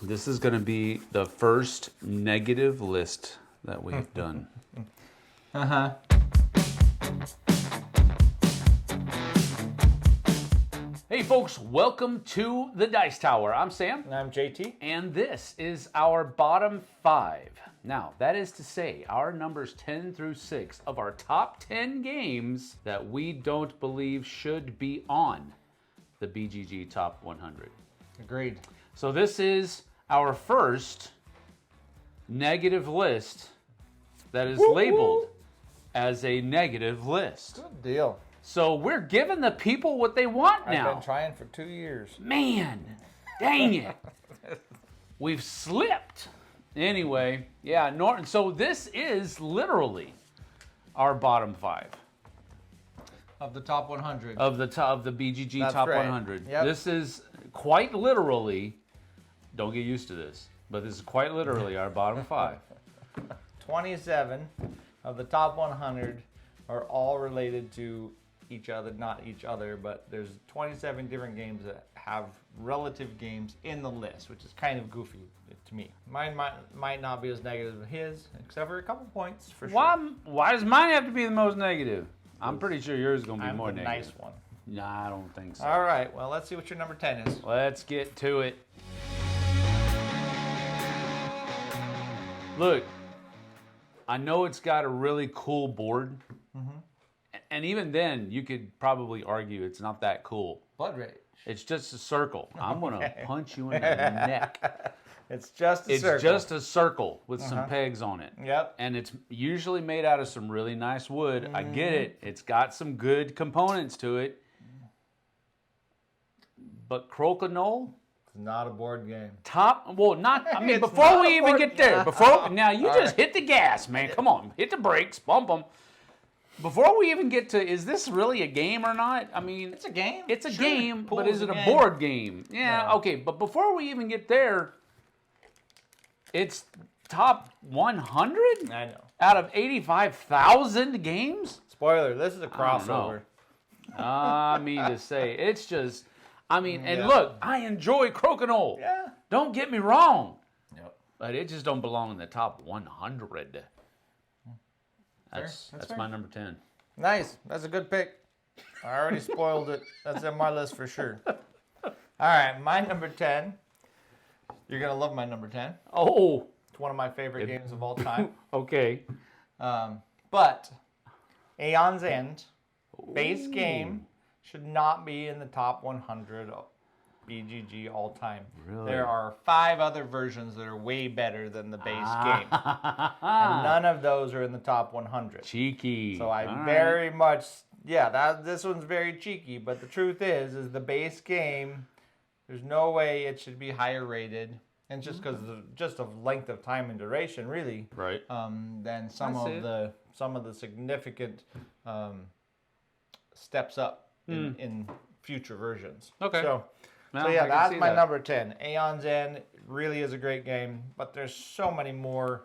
This is going to be the first negative list that we've done. Uh-huh. Hey folks, welcome to the Dice Tower. I'm Sam. And I'm JT. And this is our bottom 5. Now, that is to say, our numbers 10 through 6 of our top 10 games that we don't believe should be on the BGG Top 100. Agreed. So this is our first negative list that is labeled as a negative list. Good deal. So we're giving the people what they want now. I've been trying for 2 years. Man, dang it. We've slipped. Anyway, yeah, Norton. So this is literally our bottom 5 Of the top 100. of the BGG That's Top right. 100. Yep. This is quite literally. Don't get used to this, but this is quite literally our bottom 5. 27 of the top 100 are all related to each other, not each other, but there's 27 different games that have relative games in the list, which is kind of goofy to me. Mine might not be as negative as his, except for a couple points for sure. Why does mine have to be the most negative? I'm pretty sure yours is going to be I'm more the negative. nice one. Nah, I don't think so. All right, well, let's see what your number 10 is. Let's get to it. Look, I know it's got a really cool board. And even then, you could probably argue it's not that cool. Blood Rage. It's just a circle. I'm going to punch you in the neck. It's just a circle. It's just a circle with some pegs on it. Yep. And it's usually made out of some really nice wood. I get it. It's got some good components to it. But Crokinole? It's not a board game. Before we even get there, now you just hit the gas, man. Come on, hit the brakes, bump them. Before we even get to, is this really a game or not? I mean, It's a game. it's a Sure. game, Pool but is is a it a game. board game? Yeah, Yeah. okay. But before we even get there, it's top 100 I know. out of 85,000 games. Spoiler, this is a I don't crossover. I mean to say, it's just, and Yeah. look, I enjoy Crokinole. Yeah. Don't get me wrong. Yep. But it just don't belong in the top 100. That's fair. my number 10. Nice. That's a good pick. I already spoiled it. That's in my list for sure. All right, my number 10. You're going to love my number 10. Oh, It's one of my favorite games of all time. okay. But Aeon's End, base game, should not be in the top 100 BGG all time. Really? There are 5 other versions that are way better than the base game. And none of those are in the top 100. Cheeky. So I All right. very much, this one's very cheeky, but the truth is the base game, there's no way it should be higher rated. And just because of length of time and duration, really, Right. than some of the significant steps up in future versions. Okay. So Well, I can that's see my that. number 10. Aeon's End really is a great game, but there's so many more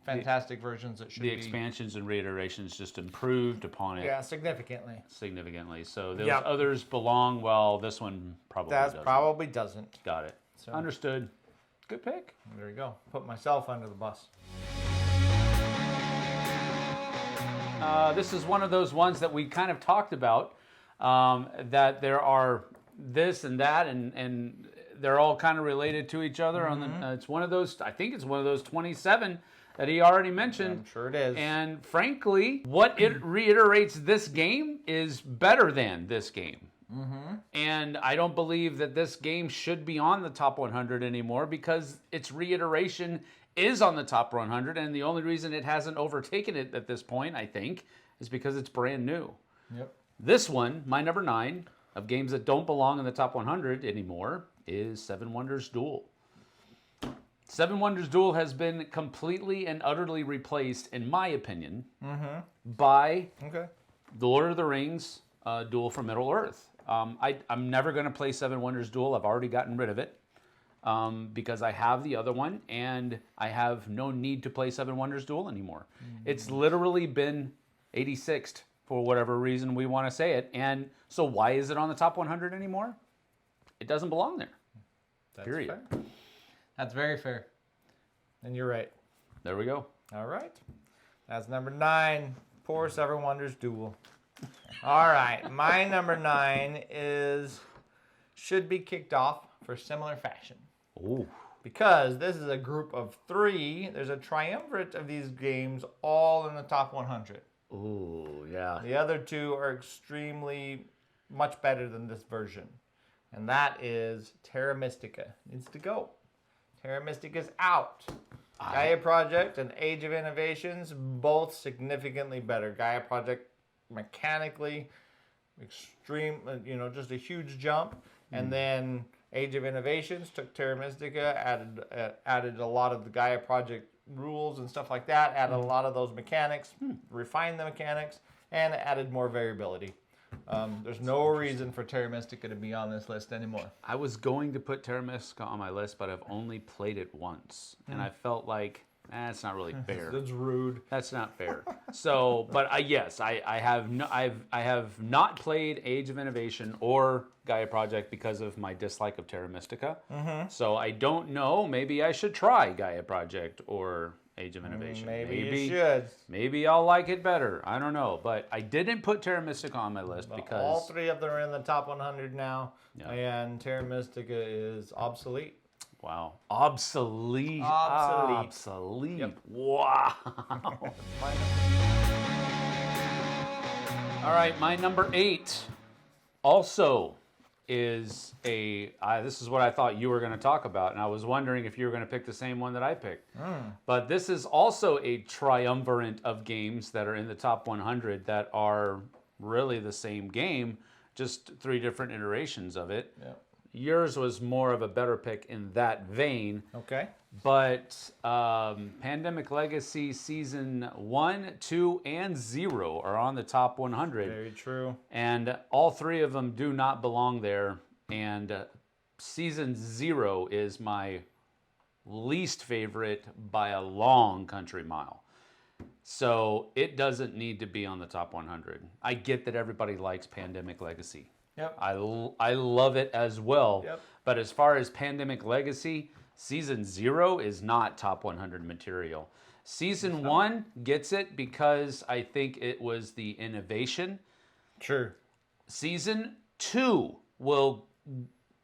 fantastic versions that should The be. expansions and reiterations just improved upon it Yeah, significantly. significantly. So those Yep. others belong, well, this one probably doesn't. Probably doesn't. Got it. So- Understood. Good pick. There you go. Put myself under the bus. This is one of those ones that we kind of talked about, that there are this and that, and they're all kind of related to each other. On the, it's one of those. I think it's one of those 27 that he already mentioned. I'm sure it is. And frankly, what it reiterates this game is better than this game. And I don't believe that this game should be on the top 100 anymore because its reiteration is on the top 100, and the only reason it hasn't overtaken it at this point, I think, is because it's brand new. Yep. This one, my number 9 of games that don't belong in the top 100 anymore, is Seven Wonders Duel. Seven Wonders Duel has been completely and utterly replaced, in my opinion, by Okay. The Lord of the Rings Duel for Middle-earth. I'm never going to play Seven Wonders Duel. I've already gotten rid of it because I have the other one, and I have no need to play Seven Wonders Duel anymore. It's literally been 86th for whatever reason we want to say it. And so why is it on the top 100 anymore? It doesn't belong there. period. Fair. That's very fair. And you're right. There we go. All right. That's number 9. Poor Seven Wonders Duel. All right. My number 9 should be kicked off for similar fashion. Ooh. Because this is a group of 3. There's a triumvirate of these games all in the top 100. Ooh, yeah. The other 2 are extremely much better than this version. And that is Terra Mystica. Needs to go. Terra Mystica's out. Gaia Project and Age of Innovations, both significantly better. Gaia Project mechanically, extreme, just a huge jump. And then Age of Innovations took Terra Mystica, added a lot of the Gaia Project rules and stuff like that, added a lot of those mechanics, refined the mechanics, and added more variability. There's no reason for Terra Mystica to be on this list anymore. I was going to put Terra Mystica on my list, but I've only played it once, and I felt like that's not really fair. That's rude. That's not fair. So, but yes, I have not played Age of Innovation or Gaia Project because of my dislike of Terra Mystica. So I don't know. Maybe I should try Gaia Project or Age of Innovation. Maybe you should. Maybe I'll like it better. I don't know. But I didn't put Terra Mystica on my list because all 3 of them are in the top 100 now, Yeah. and Terra Mystica is obsolete. wow, obsolete. Yep. Wow. All right, my number 8 also is this is what I thought you were going to talk about, and I was wondering if you were going to pick the same one that I picked. But this is also a triumvirate of games that are in the top 100 that are really the same game, just 3 different iterations of it. Yep. Yours was more of a better pick in that vein. Okay. But Pandemic Legacy Season 1, 2, and 0 are on the top 100. Very true. And all 3 of them do not belong there. And Season 0 is my least favorite by a long country mile. So it doesn't need to be on the top 100. I get that everybody likes Pandemic Legacy. Yep. I love it as well. Yep. But as far as Pandemic Legacy, Season 0 is not top 100 material. Season 1 gets it because I think it was the innovation. Sure. Season 2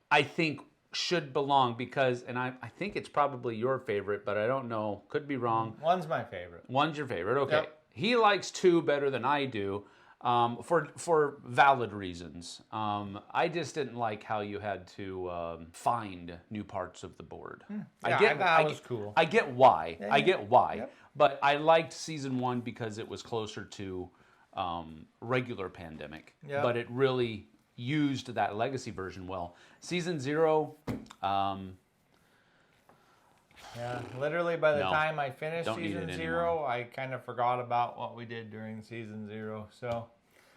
I think, should belong because, and I think it's probably your favorite, but I don't know. Could be wrong. 1's my favorite. 1's your favorite. Okay. Yep. He likes 2 better than I do. For valid reasons. I just didn't like how you had to find new parts of the board. Yeah, I thought that was cool. I get why. Yeah, I get why. Yep. But I liked Season 1 because it was closer to regular Pandemic. Yep. But it really used that legacy version well. Season 0, yeah, literally by the No. time I finished Don't need Season it 0, I kind of forgot about what we did during Season 0. So,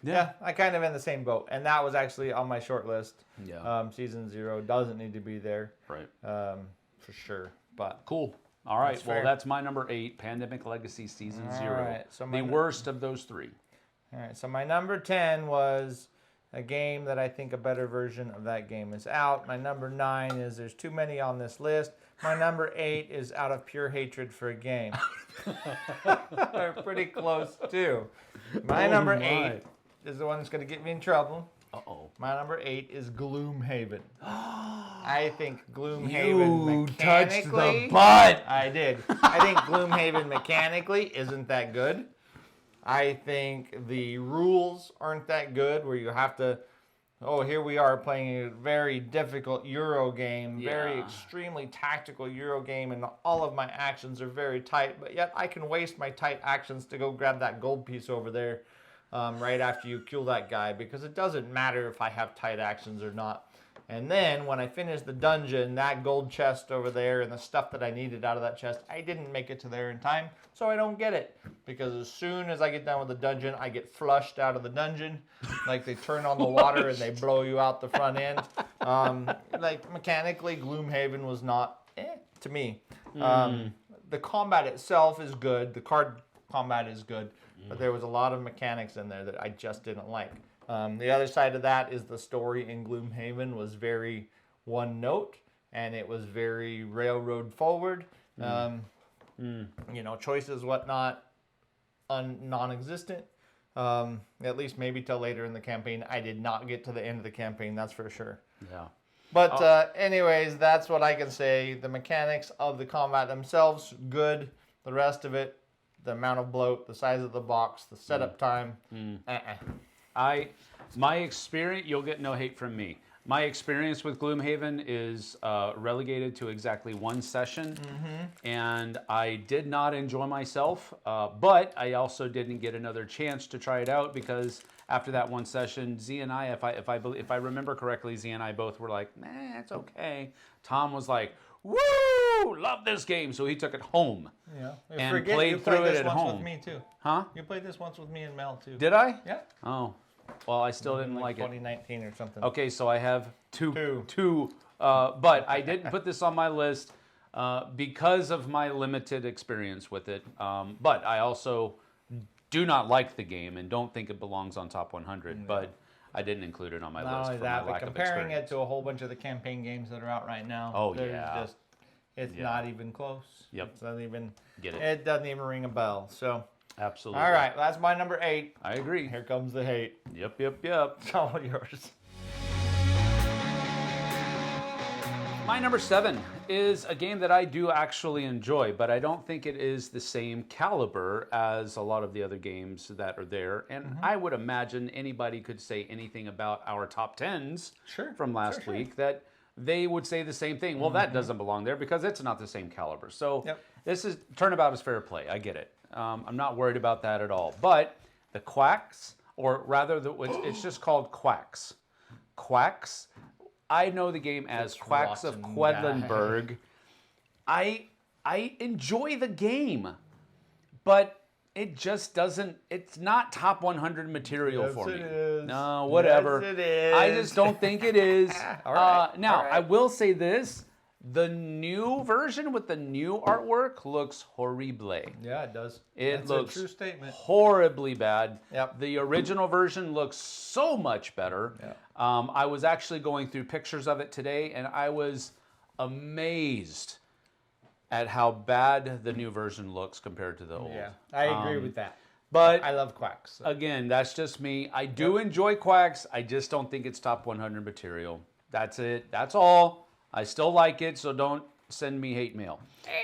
Yeah. yeah, I kind of in the same boat. And that was actually on my short list. Yeah. Season 0 doesn't need to be there. Right. For sure. But Cool. All right. That's Well, fair. that's my number 8, Pandemic Legacy Season All 0. right, so The worst of those 3. all right, so my number 10 was a game that I think a better version of that game is out. My number 9 is there's too many on this list. My number 8 is out of pure hatred for a game. They're pretty close too. My Oh number my. 8 is the one that's going to get me in trouble. Uh-oh. My number 8 is Gloomhaven. I think Gloomhaven You touched mechanically... the butt. I did. I think Gloomhaven mechanically isn't that good. I think the rules aren't that good where you have to, here we are playing a very difficult Euro game, very Yeah. extremely tactical Euro game, and all of my actions are very tight, but yet I can waste my tight actions to go grab that gold piece over there right after you kill that guy, because it doesn't matter if I have tight actions or not. And then when I finished the dungeon, that gold chest over there and the stuff that I needed out of that chest, I didn't make it to there in time, so I don't get it. Because as soon as I get done with the dungeon, I get flushed out of the dungeon. Like they turn on the water and they blow you out the front end. Like mechanically, Gloomhaven was not to me. The combat itself is good. The card combat is good. But there was a lot of mechanics in there that I just didn't like. The other side of that is the story in Gloomhaven was very one note, and it was very railroad forward. Choices, whatnot, non-existent. At least maybe till later in the campaign. I did not get to the end of the campaign, that's for sure. Yeah. But anyways, that's what I can say. The mechanics of the combat themselves, good. The rest of it, the amount of bloat, the size of the box, the setup time, My experience, you'll get no hate from me. My experience with Gloomhaven is relegated to exactly one session, and I did not enjoy myself, but I also didn't get another chance to try it out because after that one session, Z and I, if I remember correctly, Z and I both were like, nah, it's okay. Tom was like, woo, love this game, so he took it home. Yeah, and played through it at home. With me too. Huh? You played this once with me and Mel too. Did I? Yeah. Oh. Well, I still didn't like 2019 or something. Okay, so I have two. But I didn't put this on my list because of my limited experience with it. But I also do not like the game and don't think it belongs on top 100. But I didn't include it on my list for my lack of comparing experience. it to a whole bunch of the campaign games that are out right now. It's not even close. Yep. It doesn't even Get it. It doesn't even ring a bell. So. Absolutely. All right, that's my number 8. I agree. Here comes the hate. Yep. It's all yours. My number 7 is a game that I do actually enjoy, but I don't think it is the same caliber as a lot of the other games that are there. And I would imagine anybody could say anything about our top 10s from last week that they would say the same thing. Well, that doesn't belong there because it's not the same caliber. So this is turnabout is fair play. I get it. I'm not worried about that at all. But the Quacks, or rather, it's just called Quacks. Quacks. I know the game as Quacks of Quedlinburg. I enjoy the game, but it just doesn't. It's not top 100 material for me. It is. No, whatever. Yes, it is. I just don't think it is. All right. Now, All right. I will say this. The new version with the new artwork looks horrible. Yeah, it does. It looks a true statement. horribly bad. Yep. The original version looks so much better. Yep. I was actually going through pictures of it today, and I was amazed at how bad the new version looks compared to the old. Yeah, I agree with that. But I love Quacks. So. Again, that's just me. I do enjoy Quacks. I just don't think it's top 100 material. That's it. That's all. I still like it, so don't send me hate mail.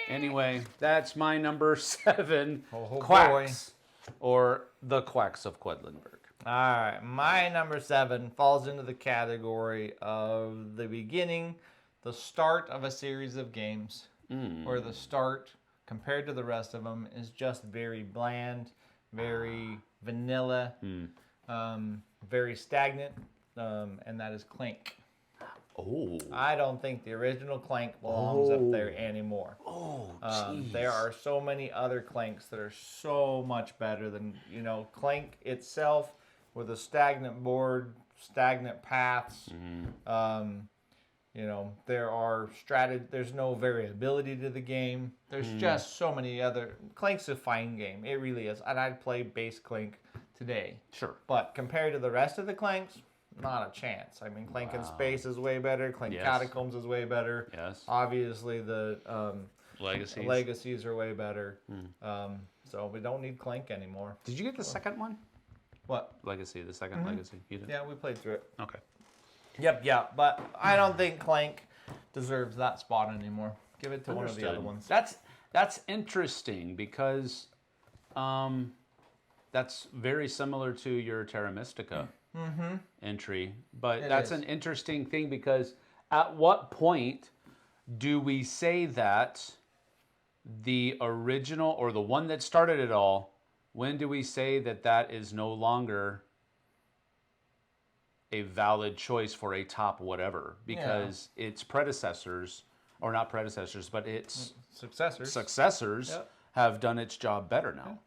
Anyway, that's my number 7, Quacks, or the Quacks of Quedlinburg. All right, my number 7 falls into the category of the beginning, the start of a series of games, where the start, compared to the rest of them, is just very bland, very vanilla, very stagnant, and that is Clank. Oh. I don't think the original Clank belongs up there anymore. Oh, jeez. There are so many other Clanks that are so much better than, Clank itself with a stagnant board, stagnant paths. There are there's no variability to the game. There's just so many other. Clank's a fine game. It really is. And I'd play base Clank today. Sure. But compared to the rest of the Clanks, not a chance. I mean, Clank in Space is way better. Clank Catacombs is way better. Yes. Obviously, the Legacies are way better. So we don't need Clank anymore. Did you get the second one? What? Legacy, the 2nd Legacy. You did? Yeah, we played through it. Okay. Yep. But I don't think Clank deserves that spot anymore. Give it to one of the other ones. That's interesting because that's very similar to your Terra Mystica entry. But that's an interesting thing because at what point do we say that the original or the one that started it all, when do we say that that is no longer a valid choice for a top whatever? Because its predecessors, or not predecessors, but its successors have done its job better now.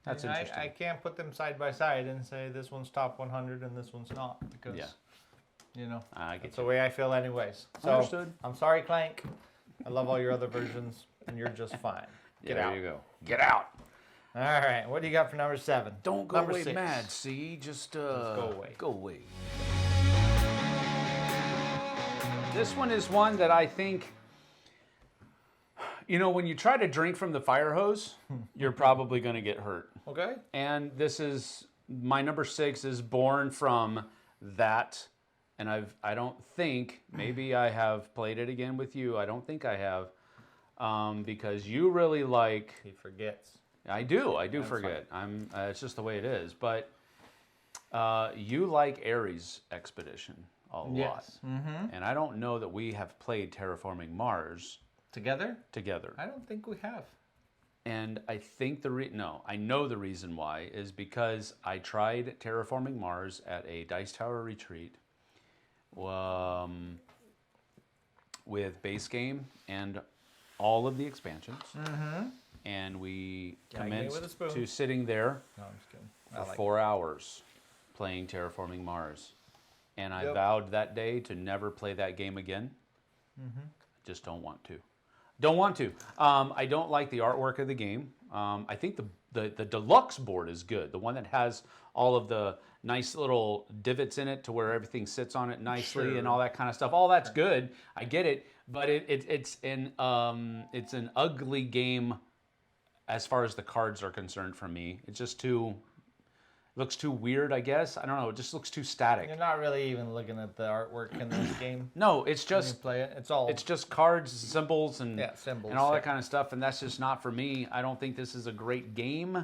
That's interesting. I can't put them side by side and say this one's top 100 and this one's not because, that's the way I feel anyways. So, Understood. I'm sorry, Clank. I love all your other versions and you're just fine. Get out. There you go. Get out. All right. What do you got for number 7? Don't go number away 6. mad, see? Just go away. Go away. This one is one that I think, you know, when you try to drink from the fire hose, you're probably going to get hurt. Okay. And this is, my number 6 is born from that. And I don't think, maybe I have played it again with you. I don't think I have. Because you really like... He forgets. I do forget. It's just the way it is. But you like Ares Expedition a lot. Yes. Mm-hmm. And I don't know that we have played Terraforming Mars Together? I don't think we have. And I think I know the reason why is because I tried Terraforming Mars at a Dice Tower retreat with base game and all of the expansions. Mm-hmm. And we commenced to sitting there No, I'm just kidding. for 4 hours playing Terraforming Mars. And I vowed that day to never play that game again. Mm-hmm. Just don't want to. Don't want to. I don't like the artwork of the game. I think the deluxe board is good. The one that has all of the nice little divots in it to where everything sits on it nicely and all that kind of stuff. All that's good. I get it. But it's an ugly game as far as the cards are concerned for me. It's just looks too weird, I guess. I don't know. It just looks too static. You're not really even looking at the artwork in this game. No, it's just when you play it. It's just cards, symbols, and symbols, and all that kind of stuff. And that's just not for me. I don't think this is a great game,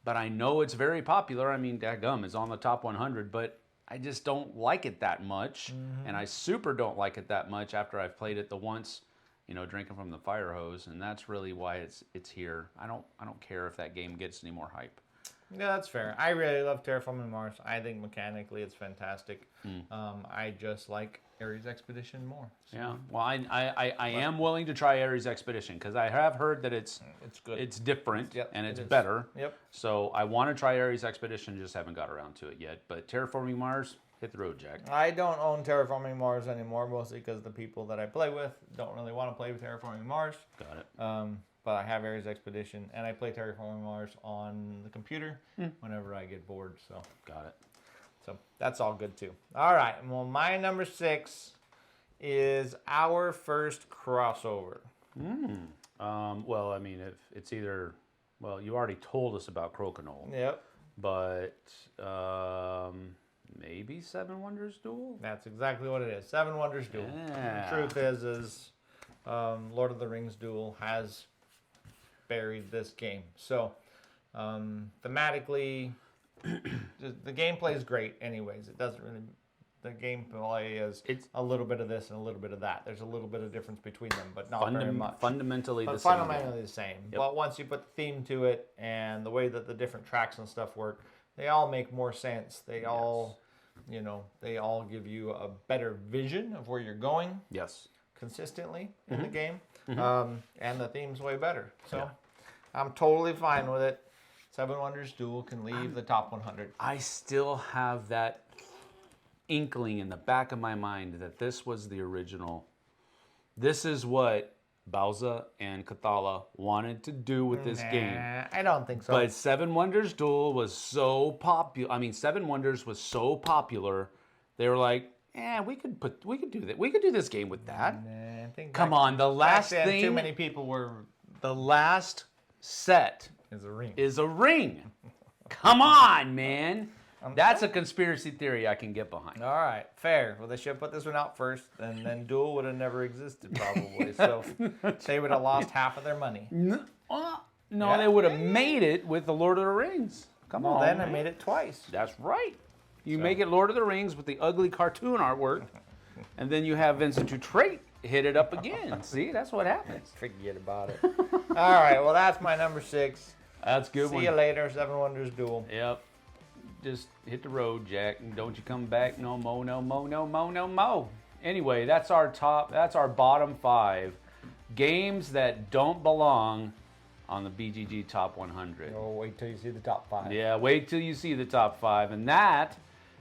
but I know it's very popular. I mean, dadgum is on the top 100, but I just don't like it that much, and I super don't like it that much after I've played it the once, you know, drinking from the fire hose, and that's really why it's here. I don't care if that game gets any more hype. Yeah, that's fair. I really love Terraforming Mars. I think mechanically it's fantastic. I just like Ares Expedition more. So. Yeah, well, I am willing to try Ares Expedition because I have heard that it's good. It's different, and it's it better. Yep. So I want to try Ares Expedition, just haven't got around to it yet. But Terraforming Mars, hit the road, Jack. I don't own Terraforming Mars anymore, mostly because the people that I play with don't really want to play with Terraforming Mars. Got it. But I have Ares Expedition, and I play Terraforming Mars on the computer whenever I get bored. So got it. So that's all good too. All right. Well, my number 6 is our first crossover. Well, I mean, if it's either, well, you already told us about Crokinole. Yep. But maybe Seven Wonders Duel? That's exactly what it is. Seven Wonders Duel. Yeah. The truth is Lord of the Rings Duel has buried this game. So, thematically, the gameplay is great anyways. It doesn't really... The gameplay is a little bit of this and a little bit of that. There's a little bit of difference between them, but not very much. Fundamentally the same. Fundamentally the same. Yep. But once you put the theme to it and the way that the different tracks and stuff work, they all make more sense. They all, you know, they all give you a better vision of where you're going. Yes. Consistently in the game. And the theme's way better. So I'm totally fine with it. Seven Wonders Duel can leave the top 100. I still have that inkling in the back of my mind that this was the original. This is what Bauza and Cathala wanted to do with this game. I don't think so. But Seven Wonders Duel was so popular. I mean, Seven Wonders was so popular. They were like, we could do that. We could do this game with that. I think Come on, the last thing. Too many people were. The last set is a ring. Come on, man. That's a conspiracy theory I can get behind. All right, fair. Well, they should have put this one out first, and then Duel would have never existed probably. So they would have lost half of their money. No, they would have made it with the Lord of the Rings. Come on, then man. I made it twice. That's right. You make it Lord of the Rings with the ugly cartoon artwork, and then you have Vincent Dutrait hit it up again. See, that's what happens. Forget about it. All right, well, that's my number 6. That's a good one. See you later, Seven Wonders Duel. Yep. Just hit the road, Jack, and don't you come back no mo, no mo, no mo, no mo. Anyway, that's our bottom 5 games that don't belong on the BGG Top 100. Oh, wait till you see the top 5. Yeah, wait till you see the top 5, and that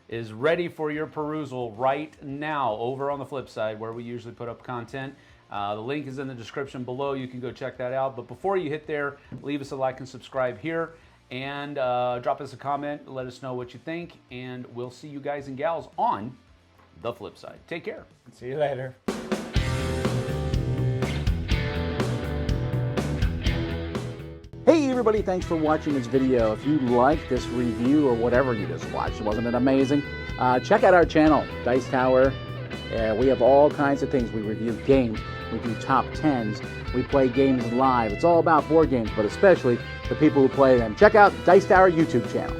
is ready for your perusal right now over on the Flipside, where we usually put up content. The link is in the description below. You can go check that out. But before you hit there, leave us a like and subscribe here. And drop us a comment. Let us know what you think. And we'll see you guys and gals on the Flipside. Take care. See you later. everybody, thanks for watching this video. If you liked this review or whatever you just watched, wasn't it amazing? Check out our channel, Dice Tower. We have all kinds of things. We review games, we do top 10s, we play games live. It's all about board games, but especially the people who play them. Check out Dice Tower YouTube channel.